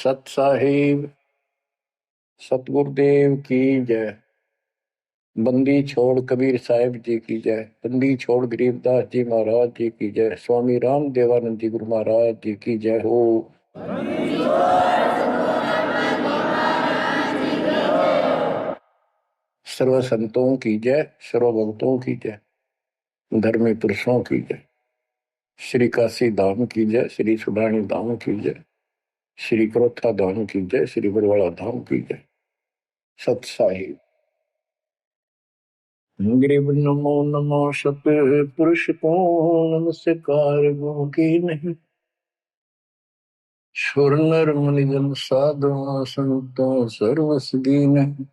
सत साहिब सतगुरुदेव की जय। बंदी छोड़ कबीर साहिब जी की जय। बंदी छोड़ गरीबदास जी महाराज जी की जय। स्वामी राम देवानंद जी गुरु महाराज जी की जय हो। सर्व संतों की जय, सर्व भक्तों की जय, धर्मी पुरुषों की जय। श्री काशी धाम की जय, श्री सुडानी धाम की जय, श्री क्रोथा धाम की जय, श्री बरवाड़ा धाम की जय। सत साहिब गिरिव नमो नमो सत पुरुष को नमस्कार गो की नहीं। सुर नर मुनि जन साधु संतों सर्वस दीन।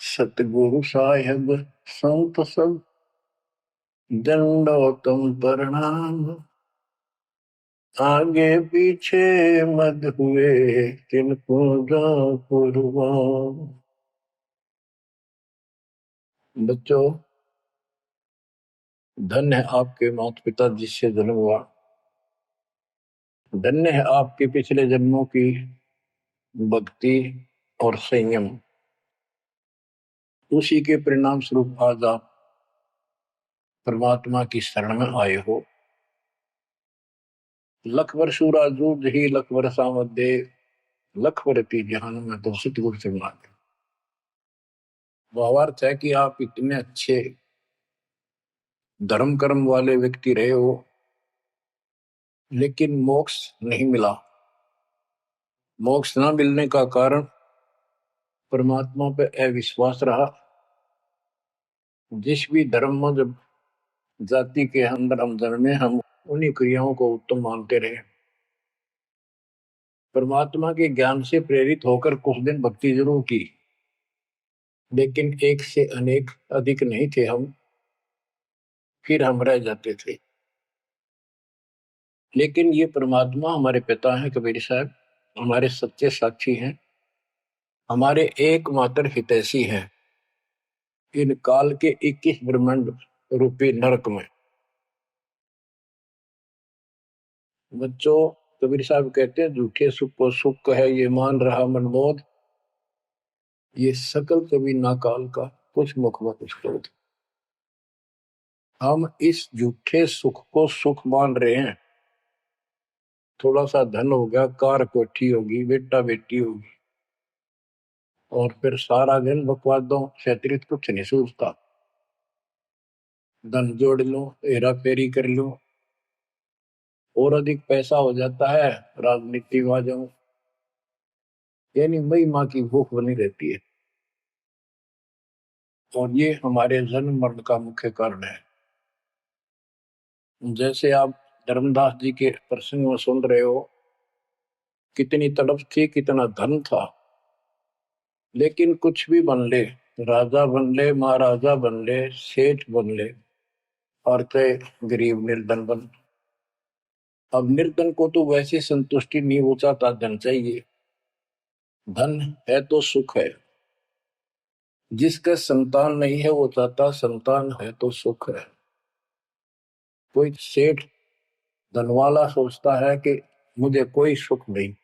सतगुरु साहिब संत सब दंडोतम प्रणाम। आगे पीछे मत हुए तिनको कुर्बान। बच्चों, धन्य है आपके माता पिता जिससे जन्म हुआ। धन्य है आपके पिछले जन्मों की भक्ति और संयम। उसी के परिणाम स्वरूप आज आप परमात्मा की शरण में आए हो। लख वर्षूरा जूझ ही लख वर्षा मध्य लख वर्ती जहान में तो सतगुरु से मांगे। भावार्थ है कि आप इतने अच्छे धर्म कर्म वाले व्यक्ति रहे हो, लेकिन मोक्ष नहीं मिला। मोक्ष न मिलने का कारण परमात्मा पे अविश्वास रहा। जिस भी धर्म में जब जाति के अंदर हम जन्मे, हम उन्हीं क्रियाओं को उत्तम मानते रहे। परमात्मा के ज्ञान से प्रेरित होकर कुछ दिन भक्ति जरूर की, लेकिन एक से अनेक अधिक नहीं थे हम, फिर हम रह जाते थे। लेकिन ये परमात्मा हमारे पिता हैं कबीर साहब, हमारे सच्चे साक्षी हैं, हमारे एकमात्र हितैषी हैं इन काल के 21 ब्रह्मांड रूपी नरक में। बच्चों, कबीर साहब कहते हैं झूठे सुख को सुख है ये मान रहा मनमोद, ये सकल कभी ना काल का कुछ मुख में कुछ क्रोध। हम इस झूठे सुख को सुख मान रहे हैं। थोड़ा सा धन हो गया, कार कोठी होगी, बेटा बेटी होगी, और फिर सारा दिन बकवादों से अतिरिक्त कुछ नहीं सोचता। धन जोड़ लो, हेरा फेरी कर लो, और अधिक पैसा हो जाता है, राजनीति में आ जाऊं, यानी मई माँ की भूख बनी रहती है। और ये हमारे जन्म मरण का मुख्य कारण है। जैसे आप धर्मदास जी के प्रसंग में सुन रहे हो, कितनी तड़प थी, कितना धन था, लेकिन कुछ भी बन ले, राजा बन ले, महाराजा बन ले, सेठ बन ले, और चाहे गरीब निर्धन बन। अब निर्धन को तो वैसे संतुष्टि नहीं हो चाहता, धन चाहिए। धन है तो सुख है। जिसका संतान नहीं है वो चाहता संतान है तो सुख है। कोई सेठ धनवाला सोचता है कि मुझे कोई सुख नहीं।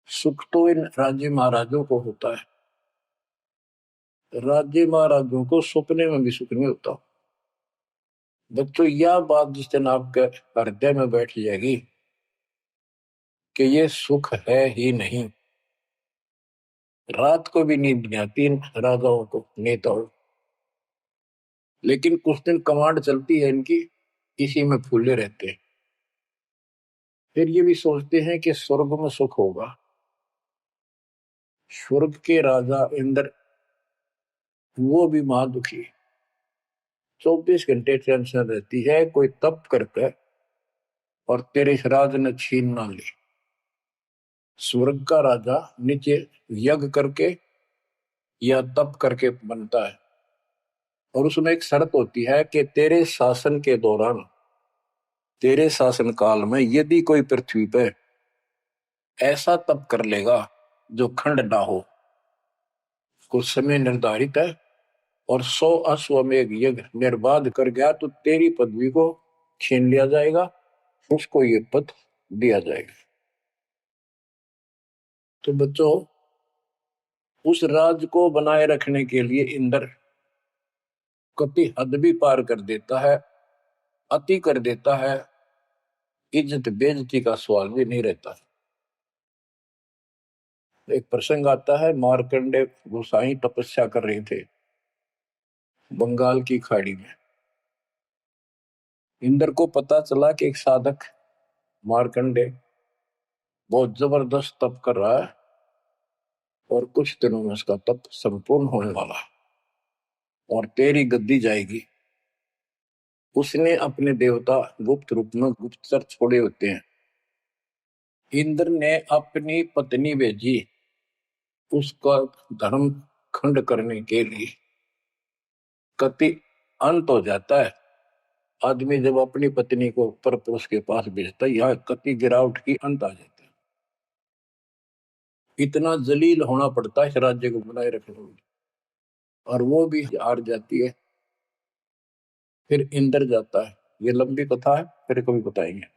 सुख तो इन राज्य महाराजों को होता है। राज्य महाराजों को सपने में भी सुख नहीं होता। बच्चों, यह बात जिस दिन आपके हृदय में बैठ जाएगी कि ये सुख है ही नहीं, रात को भी नींद नहीं आती इन राजाओं को, नेताओं। लेकिन कुछ दिन कमांड चलती है इनकी, इसी में फूले रहते हैं। फिर ये भी सोचते हैं कि स्वर्ग में सुख होगा। स्वर्ग के राजा इंद्र, वो भी महादुखी, 24 घंटे टेंशन रहती है, कोई तप करता है और तेरे राज न छीन ना ले। स्वर्ग का राजा नीचे यज्ञ करके या तप करके बनता है, और उसमें एक शर्त होती है कि तेरे शासन के दौरान, तेरे शासन काल में यदि कोई पृथ्वी पर ऐसा तप कर लेगा जो खंड ना हो, कुछ समय निर्धारित है, और 100 अश्वमेघ यज्ञ निर्बाध कर गया तो तेरी पदवी को छीन लिया जाएगा, उसको ये पद दिया जाएगा। तो बच्चों, उस राज को बनाए रखने के लिए इंद्र कति हद भी पार कर देता है, अति कर देता है, इज्जत बेइज्जती का सवाल भी नहीं रहता। एक प्रसंग आता है, मार्कंडे गोसाई तपस्या कर रहे थे बंगाल की खाड़ी में। इंद्र को पता चला कि एक साधक मार्कंडे बहुत जबरदस्त तप कर रहा है और कुछ दिनों में उसका तप संपूर्ण होने वाला है और तेरी गद्दी जाएगी। उसने अपने देवता गुप्त रूप में गुप्तचर छोड़े होते हैं। इंद्र ने अपनी पत्नी भेजी उसका धर्म खंड करने के लिए। कति अंत हो जाता है आदमी जब अपनी पत्नी को परपुरुष के पास भेजता है, यह कति गिरावट की अंत आ जाता है। इतना जलील होना पड़ता है इस राज्य को बनाए रखने में, और वो भी हार जाती है। फिर इंद्र जाता है। ये लंबी कथा है, फिर कभी बताएंगे।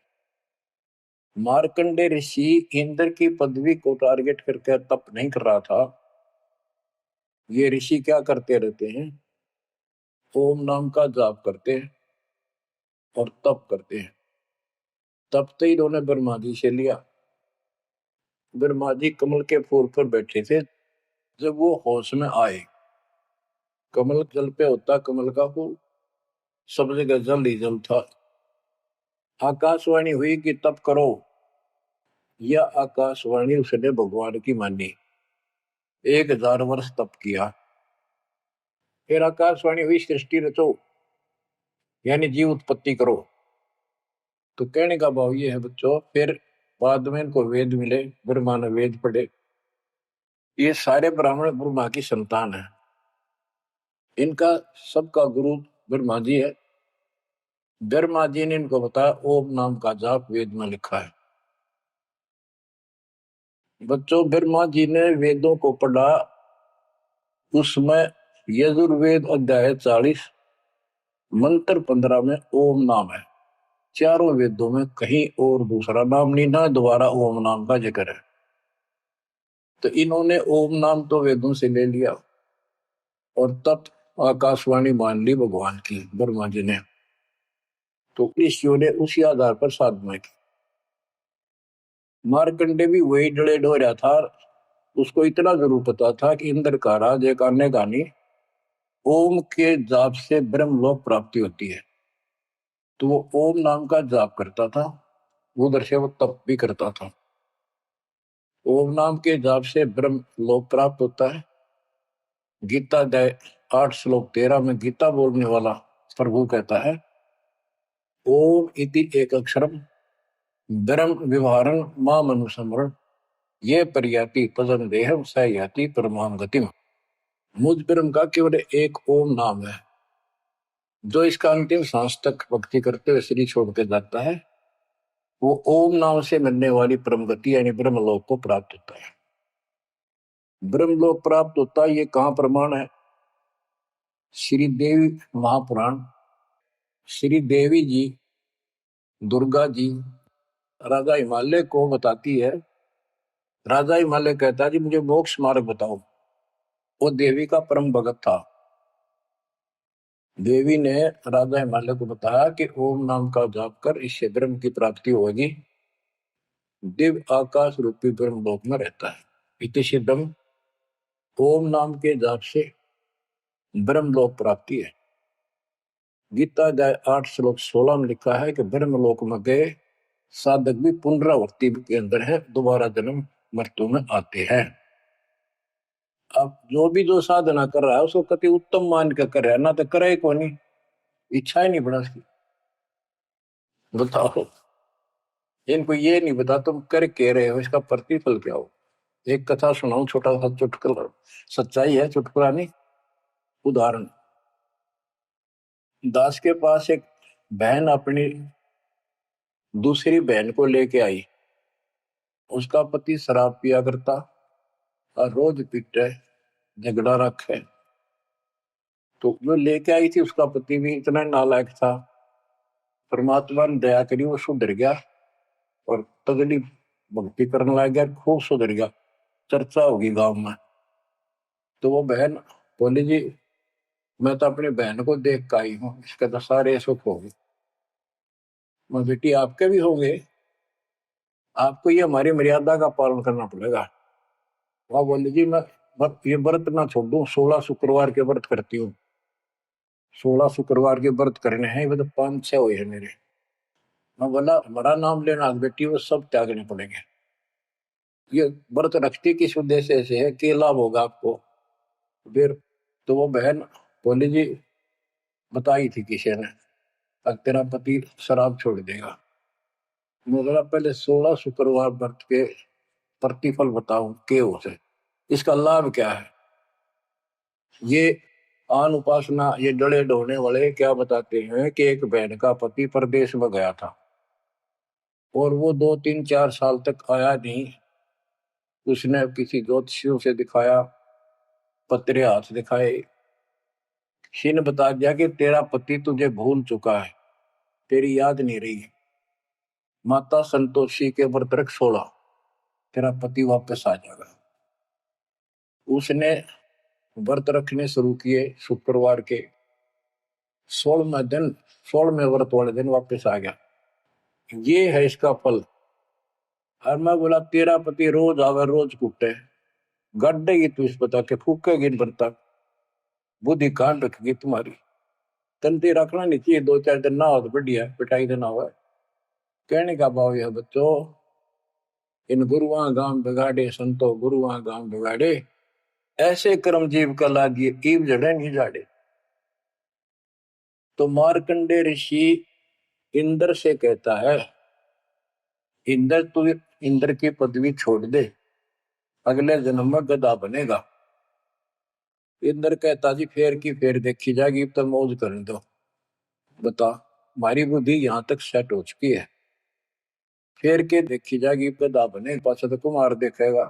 मार्कंडे ऋषि इंद्र की पदवी को टारगेट करके तप नहीं कर रहा था। ये ऋषि क्या करते रहते हैं, ओम नाम का जाप करते हैं और तप करते हैं। तप तो इन्होंने ब्रह्मा जी से लिया। ब्रह्मा जी कमल के फूल पर बैठे थे। जब वो होश में आए, कमल जल पे होता कमल का फूल, सब जगह जल ही जल था। आकाशवाणी हुई कि तप करो। यह आकाशवाणी उसने भगवान की मानी। 1000 वर्ष तप किया। फिर आकाशवाणी हुई सृष्टि रचो, यानी जीव उत्पत्ति करो। तो कहने का भाव ये है बच्चों, फिर बाद में इनको वेद मिले, ब्रह्मा ने वेद पढ़े। ये सारे ब्राह्मण ब्रह्मा की संतान है। इनका सबका गुरु ब्रह्मा जी है। ब्रह्मा जी ने इनको बताया ओम नाम का जाप वेद में लिखा है। बच्चों, ब्रह्मा जी ने वेदों को पढ़ा। उसमें यजुर्वेद अध्याय 40 मंत्र 15 में ओम नाम है। चारों वेदों में कहीं और दूसरा नाम नहीं, ना दोबारा ओम नाम का जिक्र है। तो इन्होंने ओम नाम तो वेदों से ले लिया और तब आकाशवाणी मान ली भगवान की ब्रह्मा जी ने। तो ऋषियों ने उसी आधार पर साधना की। मार्कंडे भी वही डले डो रहा था। उसको इतना जरूर पता था कि इंद्र का राज एक अन्य गानी ओम के जाप से ब्रह्मलोक प्राप्ति होती है। तो वो ओम नाम का जाप करता था, उधर से वो तप भी करता था। ओम नाम के जाप से ब्रह्म लोक प्राप्त होता है। गीता अध्याय 8 श्लोक 13 में गीता बोलने वाला प्रभु कहता है, ओम इति एक अक्षरम ब्रह्म विवहारं माम अनुस्मरण ये पर्याति पदम देहम स याति परमाम गतिम। मुझ ब्रह्म का केवल एक ओम नाम है, जो इसका अंतिम सांस तक भक्ति करते हुए शरीर छोड़ के जाता है, वो ओम नाम से मिलने वाली परम गति यानी ब्रह्मलोक को प्राप्त होता है। ब्रह्मलोक प्राप्त होता है, ये कहां प्रमाण है? श्री देवी महापुराण। श्री देवी जी दुर्गा जी राजा हिमालय को बताती है। राजा हिमालय कहता है जी मुझे मोक्ष मार्ग बताओ। वो देवी का परम भगत था। देवी ने राजा हिमालय को बताया कि ओम नाम का जाप कर इससे ब्रह्म की प्राप्ति होगी। दिव्य आकाश रूपी ब्रह्म लोक में रहता है। इति सिद्धम, ओम नाम के जाप से ब्रह्म लोक प्राप्ति है। गीता अध्याय 8 श्लोक 16 में लिखा है कि ब्रह्म लोक में गए साधक भी पुनरावृत्ति के अंदर है, दोबारा जन्म मृत्यु में आते हैं। अब जो साधना कर रहा है उसको कति उत्तम मान के कर रहा है, ना तो करे को नहीं, इच्छा ही नहीं बना उसकी। बताओ, इनको ये नहीं बता तुम कर के रहे हो, इसका प्रतिफल क्या हो। एक कथा सुनाऊं, छोटा सा चुटकुला, सच्चाई है, चुटकुला नहीं, उदाहरण। दास के पास एक बहन अपनी दूसरी बहन को लेके आई। उसका पति शराब पिया करता और रोज पीटे, झगड़ा रखे। तो जो लेके आई थी उसका पति भी इतना नालायक था, परमात्मा ने दया करी, वो सुधर गया और तगड़ी भक्ति करने लग गया, खूब सुधर गया। चर्चा होगी गांव में। तो वो बहन बोली जी मैं तो अपनी बहन को देख के आई हूँ, इसके तो सारे सुख हो गए। मैं बेटी आपके भी होंगे, आपको ये हमारी मर्यादा का पालन करना पड़ेगा। वह बोली जी मैं ये व्रत ना छोड़ू, 16 शुक्रवार के व्रत करती हूँ। 16 शुक्रवार के व्रत करने हैं, वो तो 5-6 हुए हैं मेरे। मैं बोला हमारा नाम लेना बेटी वो सब त्यागने पड़ेंगे। ये व्रत रखती किस उद्देश्य से है, कि लाभ होगा आपको। फिर तो वो बहन बोली जी बताई थी किसी ने, अब तेरा पति शराब छोड़ देगा। मैं बोला पहले 16 शुक्रवार व्रत के प्रतिफल बताऊं के उसे, इसका लाभ क्या है। ये आन उपासना ये डले ढोने वाले क्या बताते हैं कि एक बहन का पति परदेश में गया था और वो 2-3-4 साल तक आया नहीं। उसने किसी ज्योतिषियों से दिखाया, पत्रे हाथ दिखाए, किसी ने बता दिया कि तेरा पति तुझे भूल चुका है, तेरी याद नहीं रही। माता संतोषी के व्रत रख 16, तेरा पति वापस आ जाएगा। उसने व्रत रखने शुरू किए शुक्रवार के 16वें दिन, 16वें व्रत वाले दिन वापस आ गया। ये है इसका फल। और मैं बोला तेरा पति रोज आवे रोज कूटे, गड्ढेगी तू इस बता के फूकेगी बर्ता, बुद्धि कान रखेगी तुम्हारी। तंती रखना नहीं चाहिए, 2-4 दिन ना हो तो बढ़िया, पिटाई देना हुआ। कहने का भाव यह बच्चों, इन गुरुआ गांव बिगाड़े संतो गुरुआ गांव बिगाड़े, ऐसे कर्म जीव का लागिए ईव जड़े नहीं जाड़े। तो मार्कंडे ऋषि इंद्र से कहता है, इंद्र तू इंद्र की पदवी छोड़ दे, अगले जन्म में गधा बनेगा। इंद्र कहता जी फेर की फेर देखी जाएगी, तो मौज करने दो। बता हमारी बुद्धि यहाँ तक सेट हो चुकी है, फेर के देखी जाएगी, गधा बने पाछा तो कुमार देखेगा,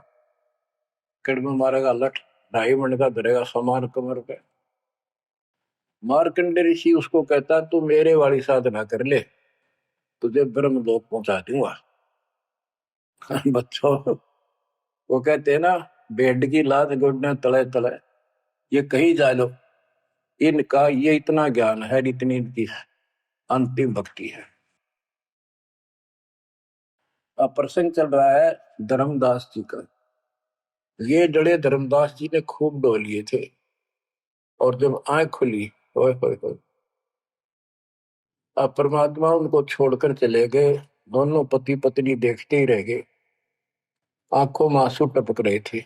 कड़म मारेगा लठ, 2.5 मिनट का धरेगा समान कमर पे। मार्कंडे ऋषि उसको कहता तू मेरे वाली साधना कर ले, तुझे ब्रह्मलोक पहुंचा दूंगा। बच्चों वो कहते हैं ना, बेड की लात गुडने तले तले, ये कहीं जा लो, इनका ये इतना ज्ञान है, इतनी इनकी अंतिम भक्ति है। अब प्रसंग चल रहा है धर्मदास जी का। ये जड़े धर्मदास जी ने खूब डो लिए थे, और जब आंख खुली होए होए होए, अब परमात्मा उनको छोड़कर चले गए। दोनों पति पत्नी देखते ही रह गए, आंखों में आंसू टपक रहे थे।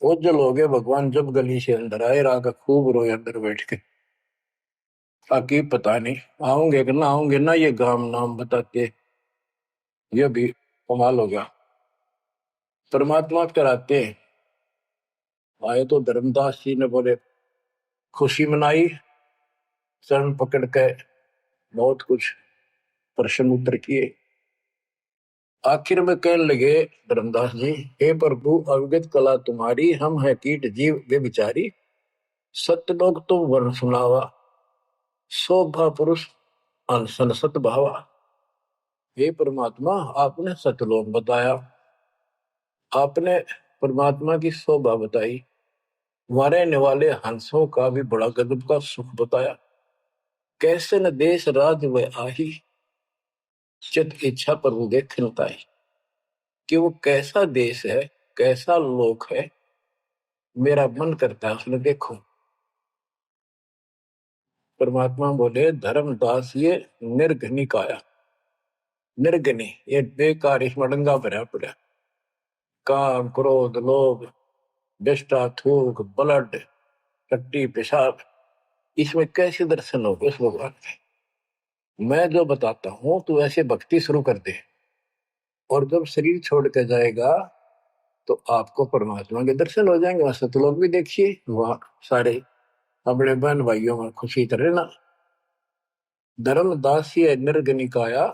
ओझल हो गए भगवान जब गली से अंदर आए, रागा खूब रोए अंदर बैठ के। ताकि पता नहीं आऊंगे कि ना आऊंगे ना, ये गांव नाम बताते, ये भी कमाल हो गया। परमात्मा कराते आए तो धर्मदास जी ने बोले खुशी मनाई, चरण पकड़ के बहुत कुछ प्रश्न उत्तर किए। आखिर में कहने लगे धर्मदास जी, हे प्रभु अवगत कला तुम्हारी, हम है कीट जीव वे बिचारी, सत्य लोग तुम वर्ण सुनावा, शोभा पुरुष अनसन सत भावा। हे परमात्मा आपने सतलोक बताया, आपने परमात्मा की शोभा बताई, रहने वाले हंसों का भी बड़ा गजब का सुख बताया। कैसे न देश राज व आही, चित इच्छा प्रभु देख ताई। कि वो कैसा देश है, कैसा लोक है, मेरा मन करता है उसने देखो। परमात्मा बोले धर्मदास ये निर्घनी काया, निर्घनी ये बेकार, इसमें डंगा भरा पड़ा, काम क्रोध लोभ विष्टा थूक ब्लड टट्टी पेशाब, इसमें कैसे दर्शन हो उस भगवान के। मैं जो बताता हूं तू ऐसे भक्ति शुरू कर दे, और जब शरीर छोड़ के जाएगा तो आपको परमात्मा के दर्शन हो जाएंगे। वहां सतलोक भी देखिए, वहां सारे अपने बहन भाइयों में खुशी करे ना। धर्मदास ये निर्गनिकाया,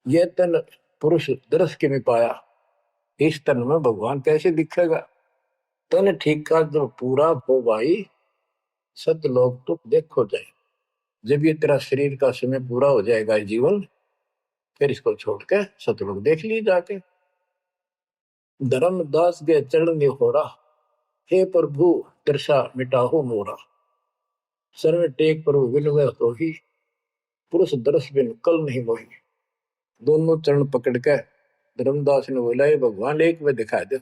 ये तन पुरुष दरस के में पाया, इस तन में भगवान कैसे दिखेगा। तन ठीक का जब पूरा हो भाई, सतलोक तो देखो जाए। जब ये तेरा शरीर का समय पूरा हो जाएगा जीवन, फिर इसको छोड़ के सतलोक देख ली जाके। धर्मदास के चरण होरा, हे प्रभु दर्शा मिटाहो मोरा। सर्व टेक प्रभु विनवै तो ही, पुरुष दर्श बिन कल नहीं मोही। दोनों चरण पकड़ के धर्मदास ने बोला, ये भगवान एक में दिखा दो,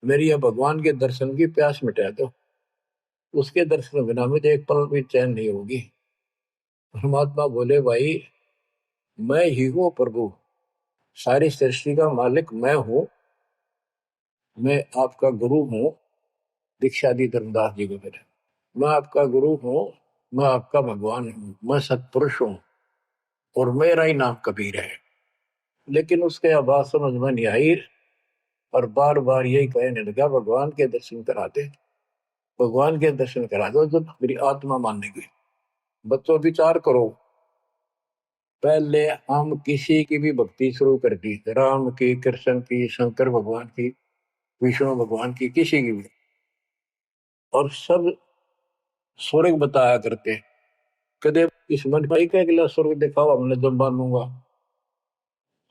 मेरी यह भगवान के दर्शन की प्यास मिटा दो, उसके दर्शन बिना मुझे एक पल भी चैन नहीं होगी। परमात्मा बोले, भाई मैं ही हूं प्रभु, सारी सृष्टि का मालिक मैं हूं, मैं आपका गुरु हूं। दीक्षा दी धर्मदास जी को मेरे, मैं आपका गुरु हूं, मैं आपका भगवान हूं, मैं सत्पुरुष हूं और मेरा ही नाम कबीर है। लेकिन उसके आवाज समझ में नहीं आई और बार बार यही कहने लगा, भगवान के दर्शन करा दे, भगवान के दर्शन करा दो, जब मेरी आत्मा मानेगी। बच्चों विचार करो, पहले हम किसी की भी भक्ति शुरू कर दी, राम की, कृष्ण की, शंकर भगवान की, विष्णु भगवान की, किसी की भी, और सब स्वर्ग बताया करते। कदे इस मन भाई का अगला स्वर्ग दिखाओ, हमने जब मानूंगा।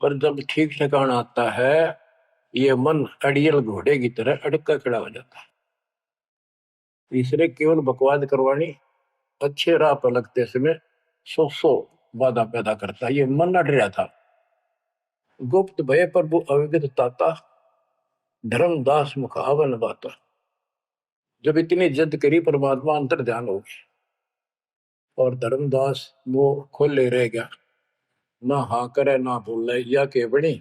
पर जब ठीक ठिकाना आता है, ये मन अड़ियल घोड़े की तरह अड़का खड़ा हो जाता है। तीसरे केवल बकवाद करवानी, अच्छे राह पर लगते समय सौ वादा पैदा करता है। ये मन अड़ रहा था। गुप्त भय प्रभु अविगत ताता, धर्मदास मुख आवन बाता। जब इतनी जिद करी, परमात्मा अंतर ध्यान हो गया और धर्मदास वो खोले रह गया, ना हाँ करे ना बोले, या के बनी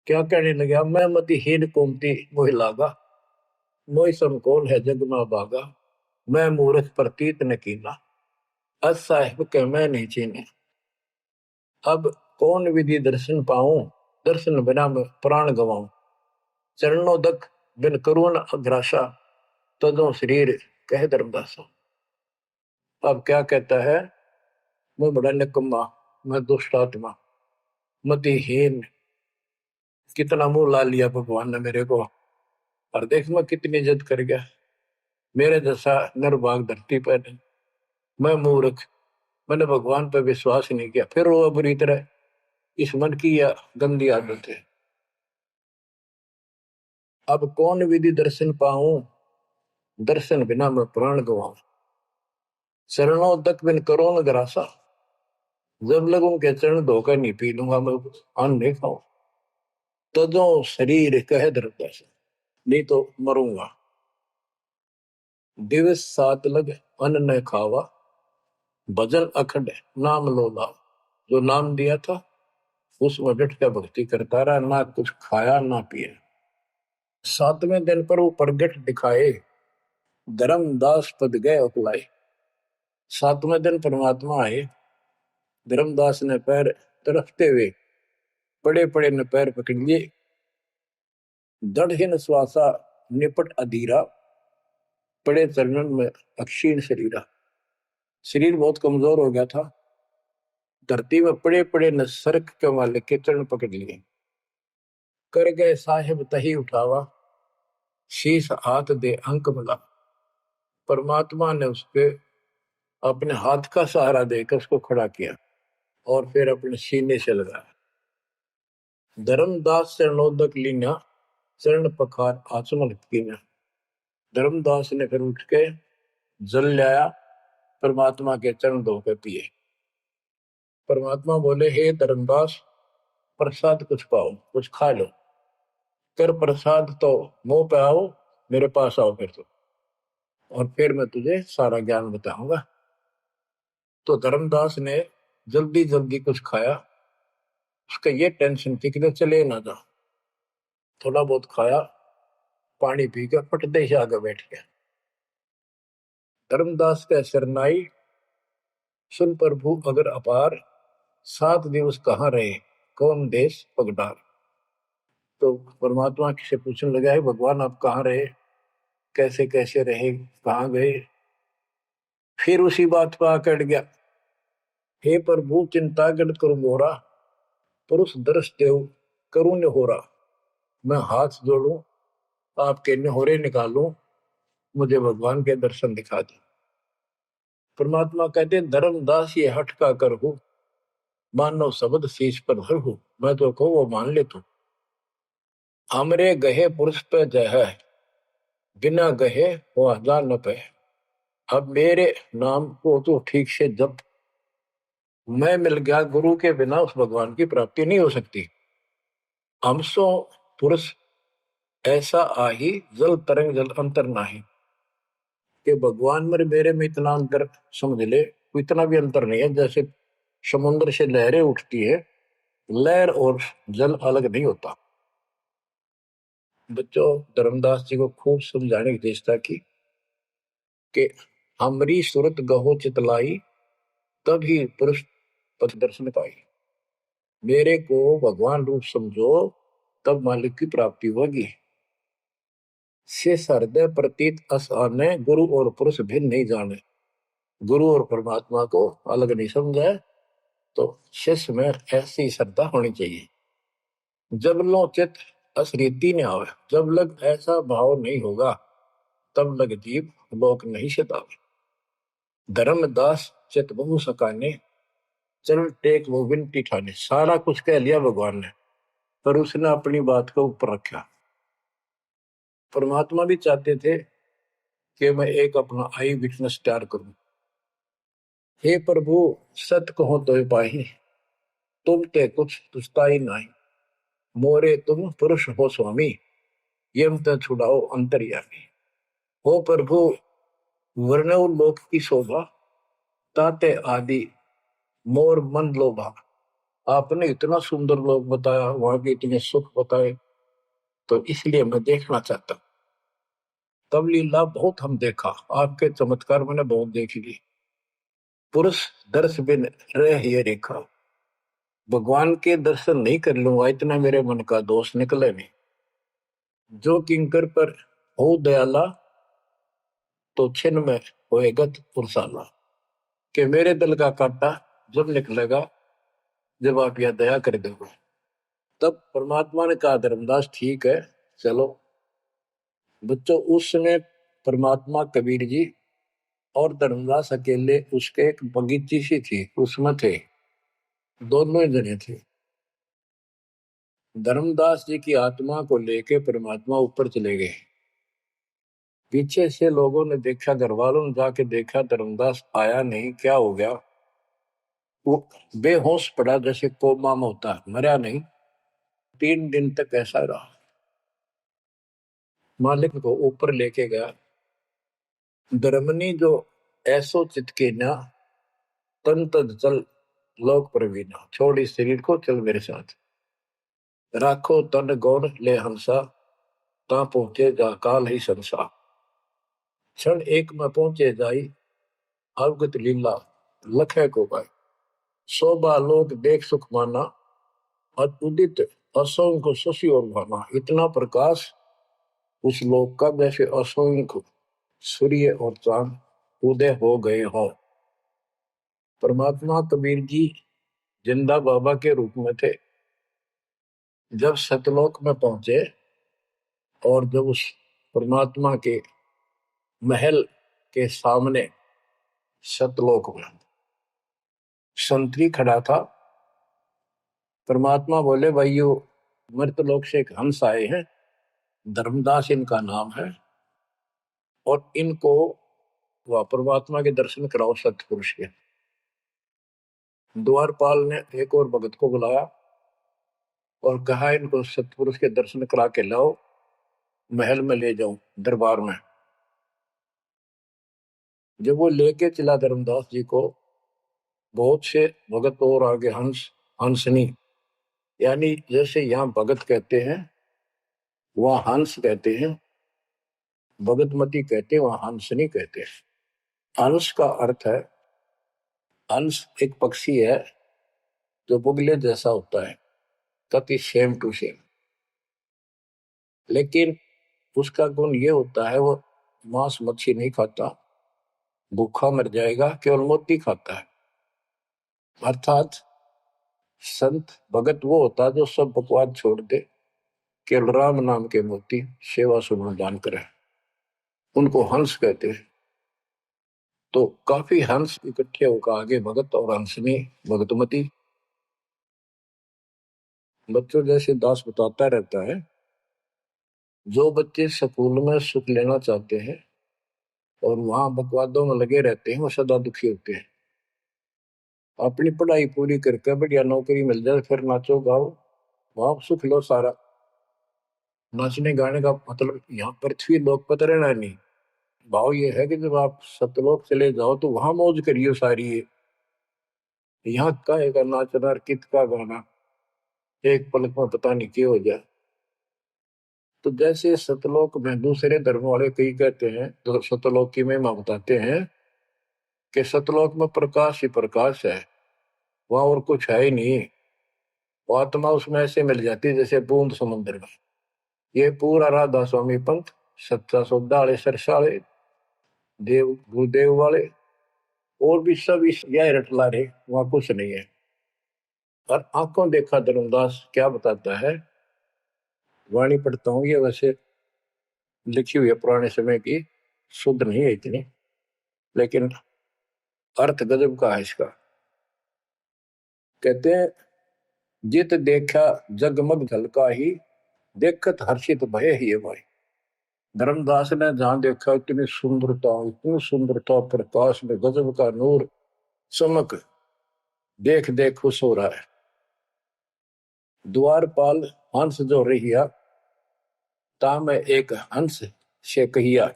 क्या कहने लगा, मैं मति हीन कोमती मोहि लागा, मोहि समकोल है जग में बागा, मैं मूर्ख प्रतीत न कीना, अस साहिब के मैं नहीं चीने। अब कौन विधि दर्शन पाऊं, दर्शन बिना मैं प्राण गवाऊं। चरणोदक बिन करुण अग्रासा, तदो शरीर कह धर्मदासा। अब क्या कहता है, मैं बड़ा निकम्मा, मैं दुष्ट आत्मा, मतिहीन, कितना मुंह ला लिया भगवान ने मेरे को, और देख मैं कितनी जिद कर गया, मेरे जैसा निर्भाग धरती पर नहीं। मैं मूर्ख, मैंने भगवान पर विश्वास नहीं किया, फिर वो बुरी तरह। इस मन की यह गंदी आदत है। अब कौन विधि दर्शन पाऊं, दर्शन बिना मैं प्राण गवाऊं। चरणों तक बिन करो न ग्रासा, जब लगूं के चरण धोकर नहीं पी लूंगा मैं, अन्न नहीं खाऊं। तजो शरीर कह धर्मदास, नहीं तो मरूंगा। दिवस सात लग अन्न न खावा, भजन अखंड नाम लो लाओ। जो नाम दिया था उसमें डट के भक्ति करता रहा, ना कुछ खाया ना पिया। सातवें दिन पर वो प्रगट दिखाए, धर्मदास पद गए उकलाए। सातवें दिन परमात्मा आए, धर्मदास ने पैर तरफते हुए पड़े पड़े ने पैर पकड़ लिए। दृढ़ श्वासा निपट अधीरा, पड़े चरणन में अक्षीण शरीरा। शरीर बहुत कमजोर हो गया था, धरती में पड़े पड़े न सरक के मालिक के चरण पकड़ लिए। कर गए साहिब तही उठावा, शीश हाथ दे अंक मिला। परमात्मा ने उसके अपने हाथ का सहारा देकर उसको खड़ा किया और फिर अपने सीने से लगाया। धर्मदास चरणोदक लीना, चरण पखार आचमन कीना। धर्मदास ने फिर उठ के जल लाया, परमात्मा के चरण धोकर पिए। परमात्मा बोले, हे धर्मदास, प्रसाद कुछ पाओ, कुछ खा लो। कर प्रसाद तो मुंह पे आओ, मेरे पास आओ फिर तो, और फिर मैं तुझे सारा ज्ञान बताऊंगा। तो धर्मदास ने जल्दी जल्दी कुछ खाया। उसका ये टेंशन थी कि चले ना जा। थोड़ा बहुत खाया, पानी पी कर पटदे से आगे बैठ गया। धर्मदास का शरनाई, सुन प्रभु अगर अपार, 7 दिवस कहाँ रहे, कौन देश पगडार। तो परमात्मा से पूछने लगा, है भगवान आप कहाँ रहे, कैसे कैसे रहे, कहाँ गए। फिर उसी बात पर आकर गया, हे प्रभु चिंता गण करो मोरा, पुरुष दर्श देव करुण्य हो रहा। मैं हाथ जोड़ू, आपके निहोरे निकालूं, मुझे भगवान के दर्शन दिखा दे। परमात्मा कहते, धर्मदास ये हट का कर हो, मानो शब्द शीश पर धर हो। मैं तो कहूँ वो मान ले तू, हमरे गहे पुरुष पे जय है, बिना गहे वो हजार न पे। अब मेरे नाम को तो ठीक से जब, मैं मिल गया गुरु के बिना उस भगवान की प्राप्ति नहीं हो सकती। हमसो पुरुष ऐसा आही, जल तरंग जल अंतर नाही। कि भगवान मेरे में इतना अंतर समझ ले, इतना भी अंतर नहीं है। जैसे समुद्र से लहरें उठती है, लहर और जल अलग नहीं होता। बच्चों, धर्मदास जी को खूब समझाने की चेष्टा की कि हमरी सूरत गहो चितलाई, तभी पुरुष पथ दर्शन पाई। मेरे को भगवान रूप समझो, तब मालिक की प्राप्ति होगी। से हृदय प्रतीत असाने, गुरु और पुरुष भिन्न नहीं जाने। गुरु और परमात्मा को अलग नहीं समझा, तो शिष्य में ऐसी श्रद्धा होनी चाहिए। जब लो चित असरीति ने आवे, जब लग ऐसा भाव नहीं होगा, तब लग जीव लोक नहीं सतावे। धर्मदास चित बहु सकाने, चल टेक वो विनती ठाने। सारा कुछ कह लिया भगवान ने, पर उसने अपनी बात को ऊपर रखा। परमात्मा भी चाहते थे कि मैं एक अपना आई विटनेस तैयार करूं। हे प्रभु, सत कहो तो पाही, तुम ते कुछ तुझता ही नहीं। मोरे तुम पुरुष हो स्वामी, यम ते छुड़ाओ अंतर्यामी। हो प्रभु, वर्णव लोक की शोभा, ताते आदि मोर मन लोभा। आपने इतना सुंदर लोक बताया, वहां के इतने सुख बताए, तो इसलिए मैं देखना चाहता हूं। तब लीला बहुत हम देखा, आपके चमत्कार मैंने बहुत देख ली। पुरुष दर्श बिन रह ये रेखा, भगवान के दर्शन नहीं कर लूंगा, इतना मेरे मन का दोष निकले नहीं। जो किंकर पर हो दयाला, तो छिन्न में होएगा पुरसाला। कि मेरे दिल का कांटा जब निकलेगा, जब आप यह दया कर दोगे। तब परमात्मा ने कहा, धर्मदास ठीक है, चलो। बच्चों, उस समय परमात्मा कबीर जी और धर्मदास अकेले, उसके एक बगीची सी थी, उसमें थे, दोनों ही जने थे। धर्मदास जी की आत्मा को लेके परमात्मा ऊपर चले गए। पीछे से लोगों ने देखा, घर वालों ने जाके देखा, धर्मदास आया नहीं, क्या हो गया। वो बेहोश पड़ा, जैसे कोमा में होता है, मरा नहीं। 3 दिन तक ऐसा रहा। मालिक को ऊपर लेके गया। धर्मनी जो ऐसो चितके ना, तन तद चल लोक प्रवीणा। छोड़ इस शरीर को, चल मेरे साथ। राखो तन गौर ले हंसा, ता पहुंचे जा काल ही संसा। क्षण एक में पहुंचे जाई, अवगत लीला लखे को पाई। शोभा लोक देख सुख माना, उदित असंख्य शशि और भाना। इतना प्रकाश उस लोक का, जैसे असंख्य सूर्य और चांद उदय हो गए हो। परमात्मा कबीर जी जिंदा बाबा के रूप में थे। जब सतलोक में पहुंचे, और जब उस परमात्मा के महल के सामने सतलोक में संतरी खड़ा था, परमात्मा बोले, भाइयों, मृतलोक से एक हंस आए हैं, धर्मदास इनका नाम है, और इनको वह परमात्मा के दर्शन कराओ सतपुरुष के। द्वारपाल ने एक और भगत को बुलाया और कहा, इनको सतपुरुष के दर्शन करा के लाओ, महल में ले जाओ, दरबार में। जब वो लेके चला धर्मदास जी को, बहुत से भगत और आगे हंस, हंसनी, यानी जैसे यहाँ भगत कहते हैं, वहां हंस कहते हैं, भगतमती कहते हैं, वहां हंसनी कहते हैं। हंस का अर्थ है, हंस एक पक्षी है जो बुगले जैसा होता है, कति सेम टू सेम। लेकिन उसका गुण ये होता है, वो मांस मच्छी नहीं खाता, भूखा मर जाएगा, केवल मोती खाता है। अर्थात संत भगत वो होता है जो सब बकवाद छोड़ दे, केवल राम नाम के मोती सेवा सुमन दान करे, उनको हंस कहते हैं। तो काफी हंस इकट्ठे होकर आगे भगत और हंसनी भगतमती। बच्चों, जैसे दास बताता रहता है जो बच्चे स्कूल में सुख लेना चाहते हैं और वहां बकवादों में लगे रहते हैं वो सदा दुखी होते हैं। अपनी पढ़ाई पूरी करके बढ़िया नौकरी मिल जाए फिर नाचो गाओ, वहां सुख लो सारा। नाचने गाने का मतलब यहाँ पृथ्वी लोक पर रहना नहीं। भाव ये है कि जब आप सतलोक चले जाओ तो वहां मौज करियो सारी है। यहाँ काहे का नाचना और कित का गाना, एक पलक में पता नहीं क्या हो जाए। तो जैसे सतलोक में दूसरे धर्म वाले कई कहते हैं, तो सतलोक की महिमा बताते हैं कि सतलोक में प्रकाश ही प्रकाश है, वहां और कुछ है ही नहीं। वो आत्मा उसमें ऐसे मिल जाती है जैसे बूंद समुद्र में। ये पूरा राधा स्वामी पंथ, सच्चा सौदा वाले, सरसाले, देव गुरुदेव वाले और भी सब इस यह रटला रहे, वहां कुछ नहीं है। और आंखों देखा धर्मदास क्या बताता है, वाणी पढ़ता हूँ, ये वैसे लिखी हुई है पुराने समय की, शुद्ध नहीं है इतनी, लेकिन अर्थ गजब का है इसका। कहते हैं, जित देखा जगमग झलका ही, देखत हर्षित भय ही है भाई। धर्मदास ने जहां देखा इतनी सुंदरता प्रकाश में गजब का नूर चमक, देख देख खुश हो रहा है। द्वारपाल हंस जो रहिया, ताम एक हंस से कहिया,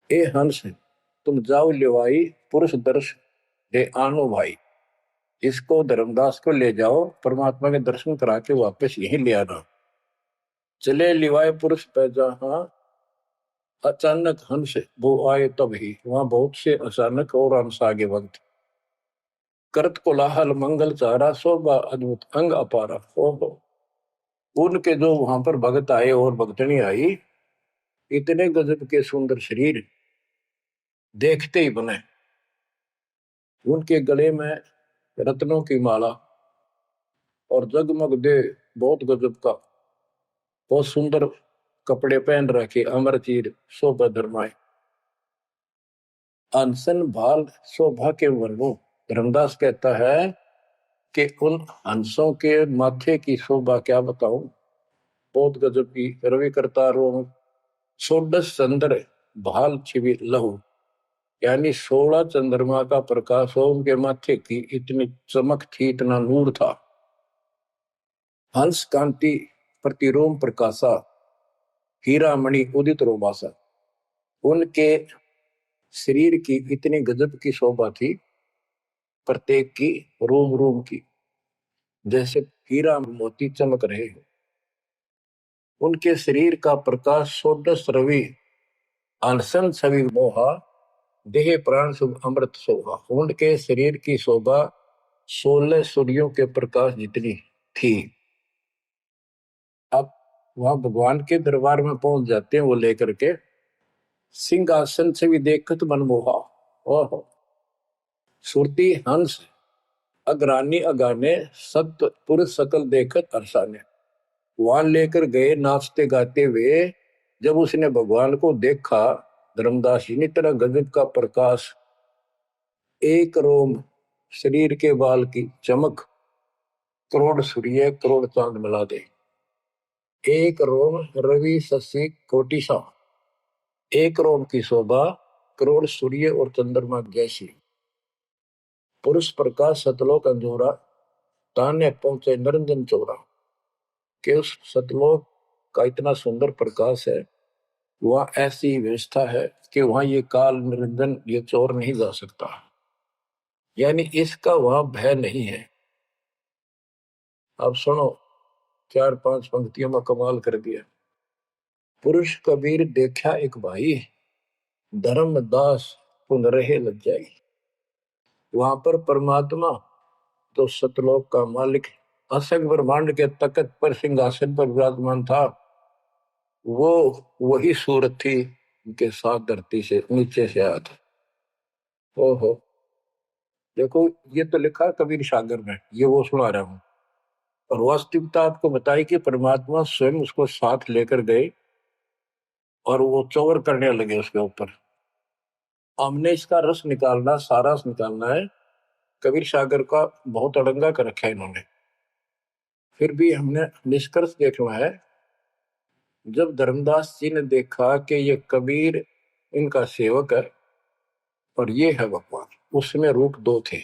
ए हंस तुम जाओ लिवाई, पुरुष दर्श दे आनो भाई। इसको धर्मदास को ले जाओ, परमात्मा के दर्शन करा के वापस यहीं ले आना। चले लिवाए पुरुष पे जहां, अचानक हंस वो आए तब ही, वहां बहुत से अचानक और हंस आगे वक्त। करत कोलाहल मंगल चारा, शोभा अद्भुत अंग अपारा। ओहो, उनके जो वहां पर भगत आए और भगतनी आई, इतने गजब के सुंदर शरीर देखते ही बने। उनके गले में रत्नों की माला और जगमग दे, बहुत गजब का, बहुत सुंदर कपड़े पहन रखे, अमर चीर शोभा धर्माए। अनसन भाल शोभा के वर्णों, धर्मदास कहता है कि उन हंसों के माथे की शोभा क्या बताऊं, बहुत गजब की। रवि करतारों षोडश चंद्र भाल छिवि लहू, यानी 16 चंद्रमा का प्रकाश हो उनके माथे की, इतनी चमक थी, इतना नूर था। हंस कांति प्रतिरोम प्रकाशा, हीरा मणि उदित रोमासा। उनके शरीर की इतनी गजब की शोभा थी, प्रत्येक की रोम रोम की जैसे हीरा मोती चमक रहे हो। उनके शरीर का प्रकाश षोडश रवि, अनशन छवि मोहा, देह प्राण शुभ अमृत शोभा। उनके शरीर की शोभा 16 सूर्यों के प्रकाश जितनी थी। अब वहां भगवान के दरबार में पहुंच जाते हैं वो लेकर के, सिंहासन से भी देखत मनमोहा। ओहो, सुरती हंस अग्रानी अगाने, सत्य पुरुष सकल देखत अरसाने। वहां लेकर गए नाचते गाते हुए, जब उसने भगवान को देखा, धर्मदास जी ने, तरह गजब का प्रकाश, एक रोम शरीर के बाल की चमक, करोड़ सूर्य करोड़ चांद मिला दे। एक रोम रवि शशि कोटि सा, एक रोम की शोभा करोड़ सूर्य और चंद्रमा जैसी। पुरुष प्रकाश सतलोक अंजोरा, ताने पहुंचे निरंजन चोरा। कि उस सतलोक का इतना सुंदर प्रकाश है, वह ऐसी व्यवस्था है कि वहां ये काल निरंजन, ये चोर नहीं जा सकता, यानी इसका वहां भय नहीं है। अब सुनो, 4-5 पंक्तियों में कमाल कर दिया। पुरुष कबीर देखा एक भाई, धर्मदास पुन रहे लज्जाई। वहां पर परमात्मा तो सतलोक का मालिक, असंग ब्रह्मांड के तकत पर सिंहासन पर विराजमान था, वो वही सूरत थी उनके साथ धरती से नीचे से आया था। ओहो, देखो ये तो लिखा कबीर सागर में, ये वो सुना रहा हूं। और वास्तविकता आपको बताई कि परमात्मा स्वयं उसको साथ लेकर गए और वो चौर करने लगे उसके ऊपर। हमने इसका रस निकालना, सारा रस निकालना है। कबीर सागर का बहुत अड़ंगा कर रखा है इन्होंने, फिर भी हमने निष्कर्ष देखना है जब धर्मदास जी ने देखा कि ये कबीर इनका सेवक है और ये है भगवान, उसमें रूप दो थे।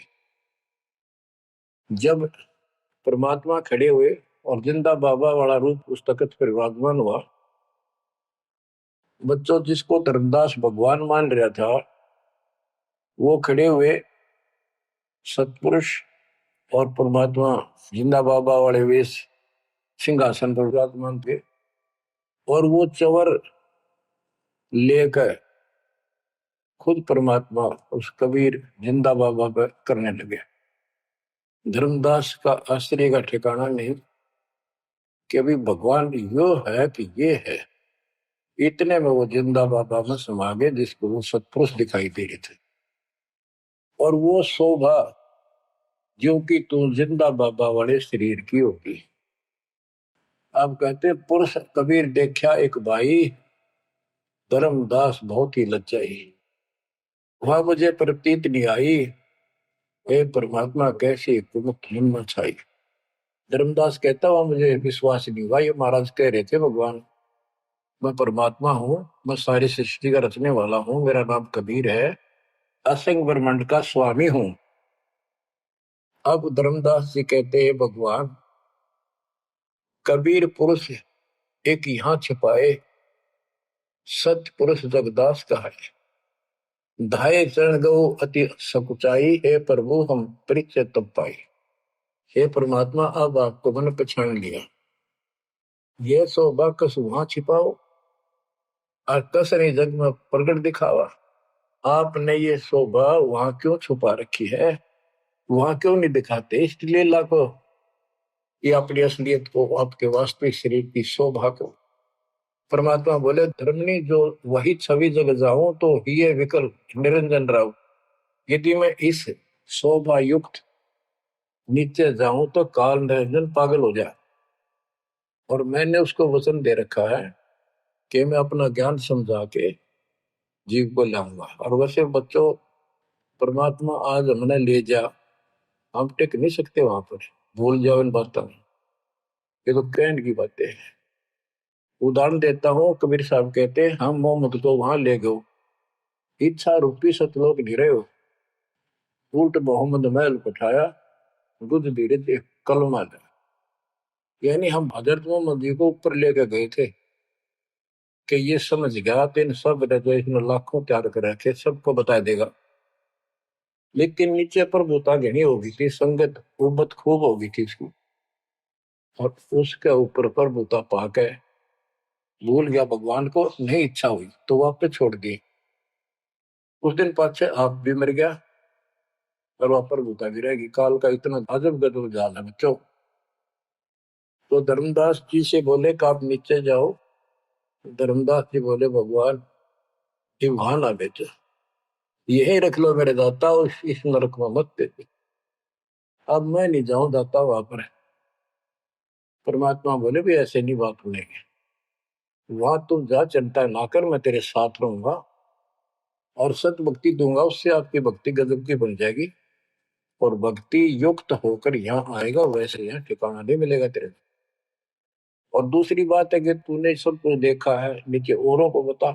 जब परमात्मा खड़े हुए और जिंदा बाबा वाला रूप उस तख्त पर विराजमान हुआ, बच्चों जिसको धर्मदास भगवान मान रहा था वो खड़े हुए सतपुरुष और परमात्मा जिंदा बाबा वाले वेश सिंहासन पर विराजमान थे, और वो चवर लेकर खुद परमात्मा उस कबीर जिंदा बाबा पर करने लगे। धर्मदास का आश्चर्य का ठिकाना नहीं कि अभी भगवान यो है कि ये है। इतने में वो जिंदा बाबा में समा गए जिसको वो सतपुरुष दिखाई दे रहे थे, और वो शोभा जो कि तू जिंदा बाबा वाले शरीर की होगी। अब कहते पुरुष कबीर देखा एक भाई, धर्मदास बहुत ही लज्जाई, वहां मुझे प्रतीत नहीं आई, हे परमात्मा कैसी कुमुख हिम्मत छाई। धर्मदास कहता हुआ मुझे विश्वास नहीं हुआ, ये महाराज कह रहे थे भगवान मैं परमात्मा हूँ, मैं सारी सृष्टि का रचने वाला हूँ, मेरा नाम कबीर है, असंग ब्रह्मांड का स्वामी हूँ। अब धर्मदास जी कहते हैं भगवान कबीर पुरुष एक यहाँ छिपाए, सत्य पुरुष जगदास का है, धाये चरण गो अति सकुचाई, हे प्रभु हम परिचय तब पाई। हे परमात्मा अब आपको मैंने पहचान लिया, ये शोभा कस वहां छिपाओ और कस नहीं जग में प्रगट दिखावा। आपने ये शोभा वहां क्यों छुपा रखी है, वहां क्यों नहीं दिखाते इष्ट लीला को, ये अपनी असलियत को, आपके वास्तविक शरीर की शोभा को। परमात्मा बोले धर्मनी जो वही छवि जग जाऊं तो ही विकल निरंजन राव, यदि मैं इस शोभा युक्त नीचे जाऊं तो काल निरंजन पागल हो जाए। और मैंने उसको वचन दे रखा है कि मैं अपना ज्ञान समझा के जीव को लाऊंगा। और वैसे बच्चों परमात्मा आज हमने ले जा, हम टिक नहीं सकते वहां पर, भूल जाओ इन बातों में, ये तो कहने की बातें हैं। उदाहरण देता हूँ, कबीर साहब कहते हैं हम मोहम्मद को वहां ले गए, इच्छा रूपी सतलोक नहीं रहे हो, उल्ट मोहम्मद महल उठाया, दूध धीरे धीरे कलमा था। यानी हम हजरत मोहम्मद जी को ऊपर लेके गए थे कि ये समझ गया तो इन सब ने जो इसने लाखों तैयार कर रखे सबको बता देगा। लेकिन नीचे प्रभुता घनी होगी थी, संगत उबत खूब होगी थी इसकी, और उसके ऊपर प्रभुता पाके भूल गया भगवान को, नहीं इच्छा हुई तो वापस छोड़ दी। उस दिन पाछे आप भी मर गया और वहां प्रभुता भी रहेगी। काल का इतना अजब गजब जाल है बच्चों। तो धर्मदास जी से बोले कि आप नीचे जाओ, धर्मदास जी बोले भगवान ये वहां ना बेचो, यही रख लो मेरे दाता, इस नरक में मत दे। अब मैं नहीं जाऊं दाता वहां पर। परमात्मा बोले भी ऐसे नहीं बात सुनेंगे, वहां तुम जा चिंता ना कर, मैं तेरे साथ रहूंगा और सत भक्ति दूंगा, उससे आपकी भक्ति गजब की बन जाएगी और भक्ति युक्त होकर यहाँ आएगा, वैसे यहाँ ठिकाना नहीं मिलेगा तेरे। और दूसरी बात है कि तूने सब कुछ देखा है, नीचे औरों को बता,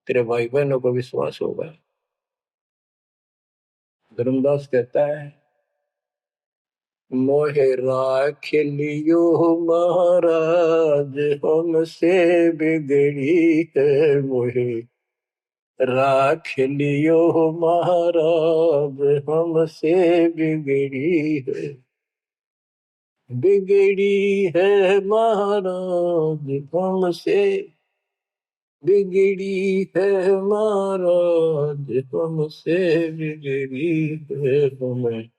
तेरे भाई बहनों को विश्वास होगा। धर्मदास कहता है मोहे राख लियो महाराज हमसे बिगड़ी है, मोहे राख लियो महाराज हमसे बिगड़ी है, बिगड़ी है महाराज हमसे, बिगड़ी है महाराज हमसे, बिगड़ी है हमें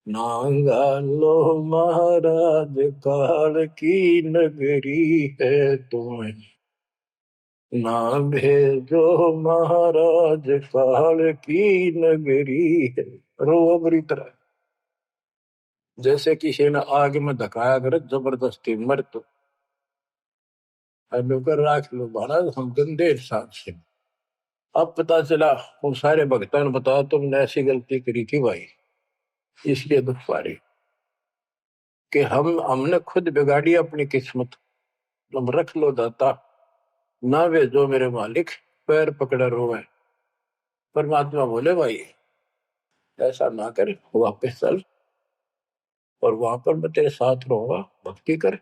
नांगा लो महाराज, काल की नगरी है तुम्हें ना भेजो महाराज, काल की नगरी है। रोबरी तरह जैसे किसी ने आग में धकाया करे जबरदस्ती मर तो कर राख लो महाराज हम गंदे हिसाब से। अब पता चला उन सारे भक्तों ने बताया तुमने ऐसी गलती करी थी भाई, इसलिए दुख पा रही कि हमने खुद बिगाड़ी अपनी किस्मत। तुम रख लो दाता, ना वे जो मेरे मालिक पैर पकड़े रोवे। परमात्मा बोले भाई ऐसा ना कर, वापस चल और वहां पर मैं तेरे साथ रहूंगा, भक्ति कर,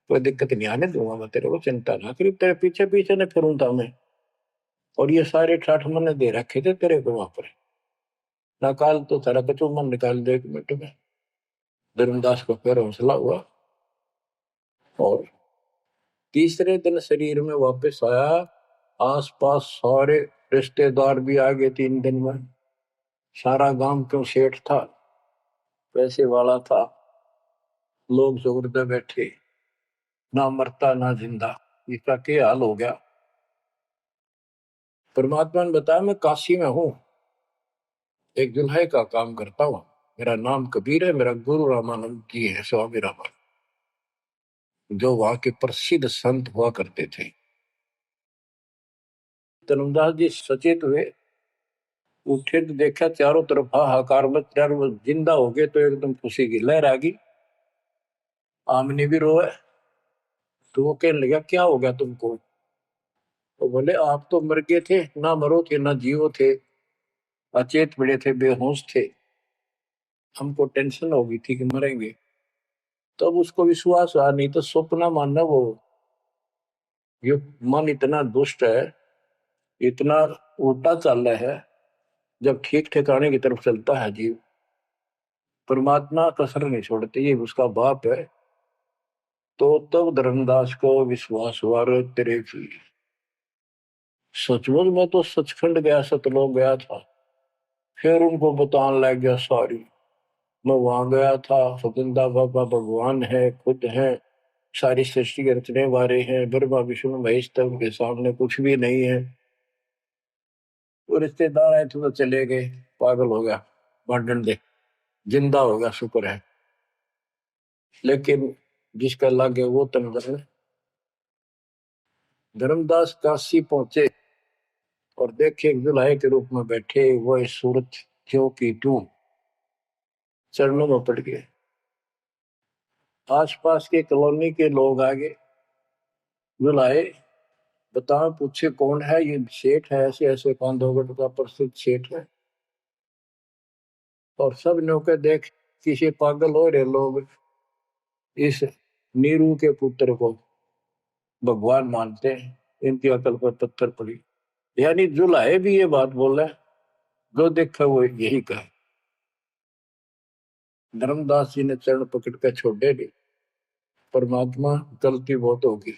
कोई दिक्कत नहीं आने दूंगा मैं तेरे को, चिंता ना करी, तेरे पीछे पीछे न फिरूंगा मैं। और ये सारे ठाठ मैंने दे रखे थे तेरे को वहां पर, निकाल तो सारा कचू मन निकाल दे 1 मिनट में। धर्मदास को फिर हौसला हुआ और तीसरे दिन शरीर में वापस आया। आसपास सारे रिश्तेदार भी आ गए 3 दिन में। सारा गांव क्यों सेठ था, पैसे वाला था, लोग जोरदे बैठे, ना मरता ना जिंदा, इसका क्या हाल हो गया। परमात्मा ने बताया मैं काशी में हूं, एक दुल्हे का काम करता हूं, मेरा नाम कबीर है, मेरा गुरु रामानंद जी है, स्वामी रामानंद, जो वहां के प्रसिद्ध संत हुआ करते थे। धर्मदास जी सचेत हुए, उठे तो देखा चारों तरफ हाहाकार मच रहा, वो जिंदा हो गए तो एकदम खुशी की लहर आ गई। आमने भी रोए तो वो कहने लगा क्या हो गया तुमको। तो बोले आप तो मर गए थे, ना मरो थे ना जियो थे, अचेत पड़े थे, बेहोश थे, हमको टेंशन हो गई थी कि मरेंगे। तब उसको विश्वास हुआ, नहीं तो सपना मानना वो, ये मन इतना दुष्ट है, इतना उल्टा चल रहा है, जब ठीक ठिकाने की तरफ चलता है जीव, परमात्मा कसर नहीं छोड़ते, ये उसका बाप है। तो तब धर्मदास को विश्वास हुआ, रे तेरे की सचमुच मैं तो सचखंड गया, सतलोक गया था। फिर उनको बताने लग गया सारी, मैं वहां गया था, सतंदा बाबा भगवान है, खुद है, सारी सृष्टि के रचने वाले हैं, ब्रह्मा विष्णु महेश, तब के सामने कुछ भी नहीं है। वो रिश्तेदार आए थे तो चले गए, पागल हो गया, बांटन दे, जिंदा हो गया, शुक्र है। लेकिन जिसका लागे वो तंग। धर्मदास काशी पहुंचे और देखे एक दुल्हे के रूप में बैठे, वो सूरत क्यों की त्यों चरणों में पड़ गए। आसपास के कॉलोनी के लोग आगे बुलाए, बताओ पूछे कौन है, ये सेठ है, ऐसे ऐसे कांधोगढ़ का प्रसिद्ध सेठ है। और सब नौके देख किसी पागल हो रहे लोग, इस नीरू के पुत्र को भगवान मानते हैं, इनकी अकल पर पत्थर पड़ी। यानी जुलाहे भी ये बात बोल रहे, जो देखा वो यही कहे। धर्मदास जी ने चरण पकड़ कर छोड़े नहीं, परमात्मा गलती बहुत होगी,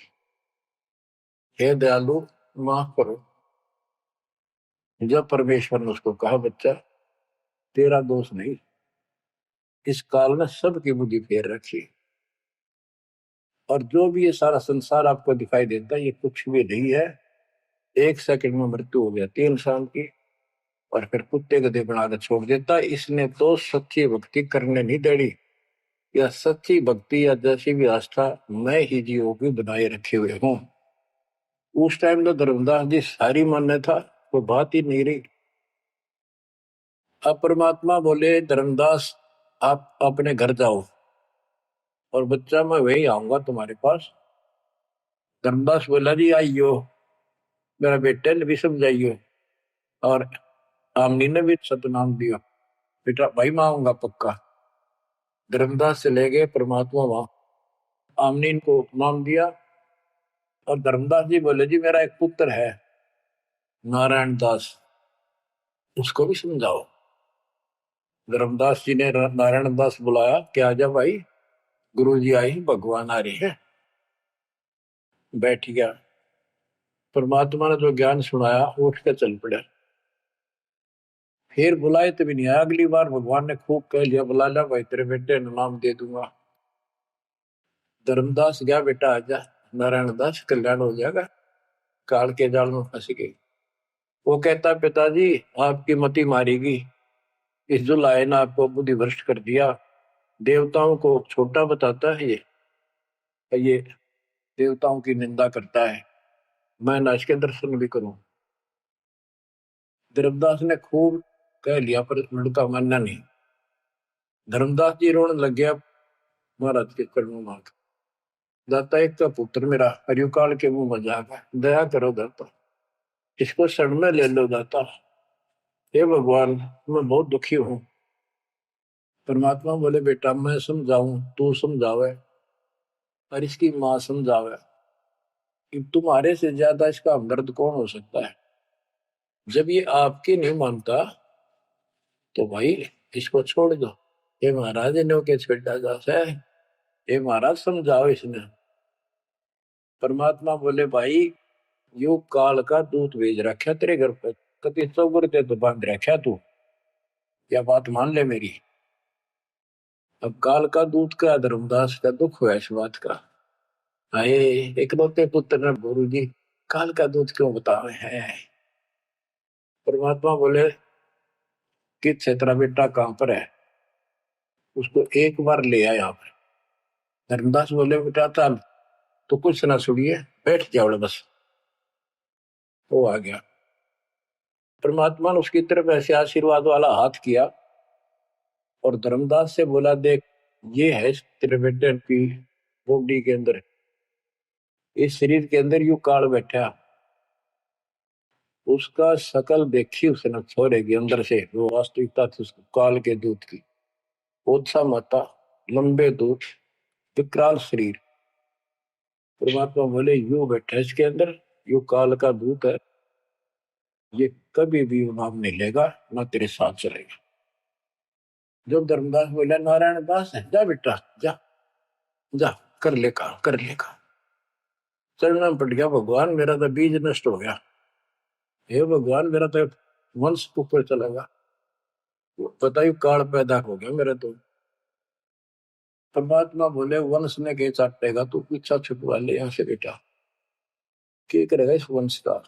हे दयालु माफ करो। जब परमेश्वर ने उसको कहा बच्चा तेरा दोष नहीं, इस काल ने सबकी बुद्धि फेर रखी, और जो भी ये सारा संसार आपको दिखाई देता है ये कुछ भी नहीं है। 1 सेकंड में मृत्यु हो जाती है इंसान की, और फिर कुत्ते गधे बनाकर छोड़ देता है। इसने तो सच्ची भक्ति करने नहीं देनी, या सच्ची भक्ति या जैसी भी आस्था मैं ही जीवों की बनाए रखे हुए हूँ। उस टाइम तो धर्मदास जी सारी मान्यता वो बात ही नहीं रही। अब परमात्मा बोले धर्मदास आप अपने घर जाओ, और बच्चा मैं वही आऊंगा तुम्हारे पास। धर्मदास बोला जी आइयो, मेरा बेटे ने भी समझाइयो, और आमनी ने भी सतनाम दिया, बेटा भाई मैं आऊंगा पक्का। धर्मदास से ले गए परमात्मा वहां, आमनी को नाम दिया। और धर्मदास जी बोले जी मेरा एक पुत्र है नारायण दास, उसको भी समझाओ। धर्मदास जी ने नारायण दास बुलाया, क्या जा भाई, गुरु जी आई, भगवान आ रही है। बैठ गया, परमात्मा ने जो ज्ञान सुनाया उठ के चल पड़ा। फिर बुलाए तभी नहीं आया, अगली बार भगवान ने खूब कह लिया, बुला ला भाई तेरे बेटे ने नाम दे दूंगा। धर्मदास गया, बेटा आजा, नारायण दास कल्याण हो जाएगा, काल के जाल में फंस गई। वो कहता पिताजी आपकी मति मारेगी, इस जो लाए ना आपको बुद्धि भ्रष्ट कर दिया, देवताओं को छोटा बताता है ये देवताओं की निंदा करता है, मैं ना इसके दर्शन भी करूं। धर्मदास ने खूब कह लिया पर लड़का मानना नहीं। धर्मदास जी रोने लग गया महाराज के चरणों में। दाता एक का पुत्र मेरा हरियो काल के मुंह में जाकर दया करो दाता, इसको शरण में ले लो दाता। हे भगवान, मैं बहुत दुखी हूं। परमात्मा बोले बेटा मैं समझाऊं तू समझावे और इसकी माँ समझावे, कि तुम्हारे से ज्यादा इसका हमदर्द कौन हो सकता है। जब ये आपकी नहीं मानता तो भाई इसको छोड़ दो। ये महाराज ने के छेड़ा जाता है, ये महाराज समझाओ इसने। परमात्मा बोले भाई यू काल का दूत भेज रखा तेरे घर पे, कति चौगर ते तो बांध रखा तू, या बात मान ले मेरी। अब काल का दूत का धर्मदास का दुख हुआ इस बात का। आए इकलौते पुत्र ने गुरु जी काल का दूत क्यों बतावे है। परमात्मा बोले कि तेरा बेटा कहां पर है, उसको एक बार ले आया यहाँ पर। धर्मदास बोले बेटा चल, तो कुछ ना सुनिए, बैठ जाओ बस। वो आ गया। परमात्मा ने उसकी तरफ ऐसे आशीर्वाद वाला हाथ किया और धर्मदास से बोला देख ये है तेरे बेटे की बॉडी के अंदर, इस शरीर के अंदर यू काल बैठा। उसका शकल देखी उसने छोरे के अंदर से, वो वास्तविकता थी उसको काल के दूत की। ओछा माता, लंबे दूत, विकराल शरीर। परमात्मा बोले यू बैठा इसके अंदर, यू काल का दूत है, ये कभी भी नाम नहीं लेगा ना तेरे साथ चलेगा। जब धर्मदास बोला नारायण दास है, जा बेटा जा, जा कर ले काम कर ले काम। चरणों में पड़ गया, भगवान मेरा तो बीज नष्ट हो गया, हे भगवान मेरा तो वंश ऊपर चलेगा, बताइए काल पैदा हो गया मेरा तो। परमात्मा बोले वंश ने के चाटेगा, तू पीछा छुटवा ले यहाँ से बेटा, क्या करेगा इस वंश का।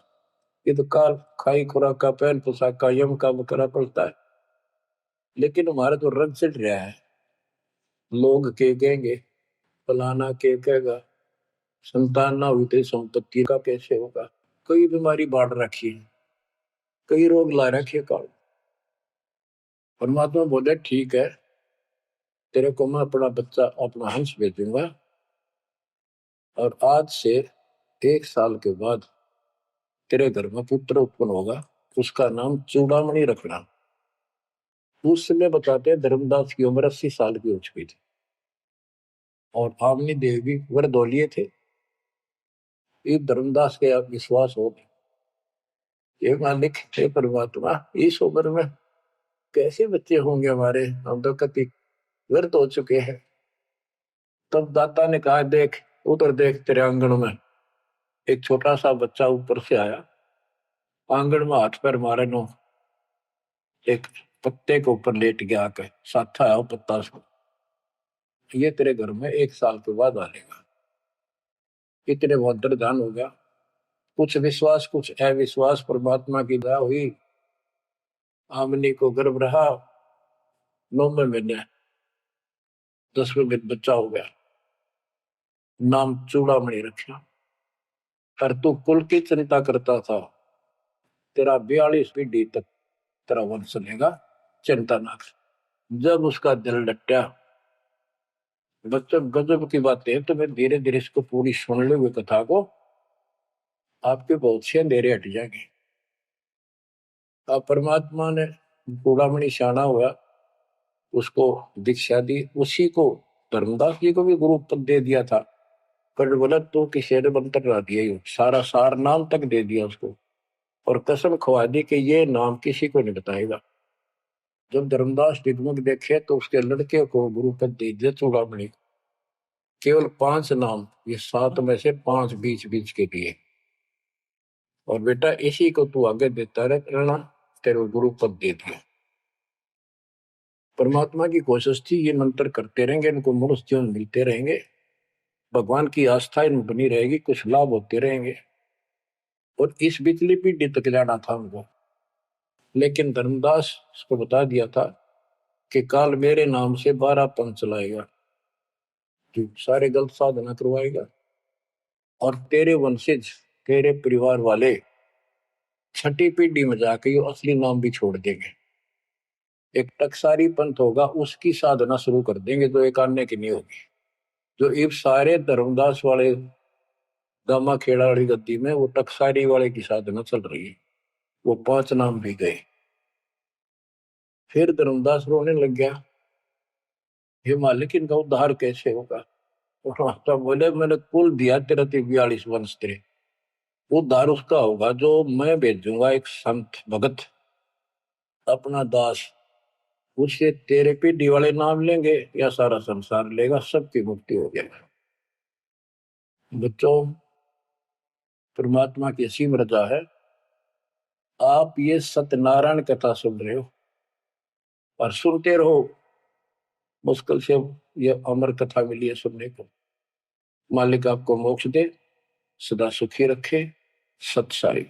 ये तो काल खाई खुराक का पहन पोशाक का यम का बकरा पड़ता है, लेकिन हमारा तो रंग चढ़ रहा है। लोग के कहेंगे, फलाना के कहेगा, संतान ना हुई तो संपत्ति का कैसे होगा। कई बीमारी बांट रखी है, कई रोग ला रखे काल। परमात्मा बोले ठीक है, तेरे को मैं अपना बच्चा अपना हंस भेजूंगा, और आज से 1 साल के बाद तेरे घर में पुत्र उत्पन्न होगा, उसका नाम चूड़ामणि रखना। उस समय बताते हैं धर्मदास की उम्र 80 साल की हो चुकी थी और आमनी देव भी वरदौलिये थे। ये धर्मदास के आप विश्वास हो, ये मालिक हे परमात्मा इस उम्र में कैसे बच्चे होंगे हमारे, हम तो कति व्यर्थ हो चुके हैं। तब दाता ने कहा देख उधर देख, तेरे आंगन में एक छोटा सा बच्चा ऊपर से आया, आंगन में हाथ पैर मारे नो, एक पत्ते के ऊपर लेट गया आके, साथा है वो पत्ता उसको, ये तेरे घर में 1 साल के बाद आ लेगा। इतने बहुत ध्यान हो गया, कुछ विश्वास कुछ अविश्वास, परमात्मा की दया हुई। आमनी को गर्भ रहा, 9वें महीने 10वें दिन बच्चा हो गया, नाम चूड़ामणि रखा। और तू कुल की चिंता करता था, तेरा 42 पीढ़ी तक तेरा वंश चलेगा, चिंता ना कर। जब उसका दिल डटा, बच्चों गजब की बातें, तो मैं धीरे धीरे इसको पूरी सुन लो कथा को, आपके बहुत से अंधेरे हट जाएंगे। अब परमात्मा ने चूड़ामणि शाना हुआ, उसको दीक्षा दी, उसी को धर्मदास जी को भी गुरु पद दे दिया था। पर बोला तो किसी ने मंत्र ला दिया, सारा सार नाम तक दे दिया उसको, और कसम खवा दी कि ये नाम किसी को नहीं बताएगा। जब धर्मदास डिगमग देखे तो उसके लड़के को गुरु पद दे दिया चूड़ामणि, केवल 5 नाम, ये 7 में से 5 बीच बीच के दिए, और बेटा इसी को तू आगे देता रहना, तेरे गुरु पद दे दिया। परमात्मा की कोशिश थी ये मंत्र करते रहेंगे, इनको मनुष्य जीवन मिलते रहेंगे, भगवान की आस्था इनमें बनी रहेगी, कुछ लाभ होते रहेंगे, और इस बिचली पीढ़ी तक जाना था उनको। लेकिन धर्मदास को बता दिया था कि काल मेरे नाम से 12 पंथ चलाएगा, जो सारे गलत साधना करवाएगा, और तेरे वंशज तेरे परिवार वाले 6ठी पीढ़ी में जाके ये असली नाम भी छोड़ देंगे। एक टकसारी पंथ होगा, उसकी साधना शुरू कर देंगे, जो एक आने की नहीं होगी। जो ये सारे धर्मदास वाले दामा खेड़ा वाली गद्दी में वो टकसारी वाले की साधना चल रही है। वो 5 नाम भी गए। फिर धर्मदास रोने लग गया, हे मालिक इनका उद्धार कैसे होगा? और माता बोले मैंने कुल दिया तेरा 42 वंश तेरे, उद्धार उसका होगा जो मैं भेजूंगा एक संत भगत अपना दास, उससे तेरे पीढ़ी वाले नाम लेंगे या सारा संसार लेगा, सबकी मुक्ति हो जाएगी। बच्चों, परमात्मा की असीम रजा है, आप ये सत्यनारायण कथा सुन रहे हो और सुनते रहो। मुश्किल से ये अमर कथा मिली है सुनने को। मालिक आपको मोक्ष दे, सदा सुखी रखे। सत साई।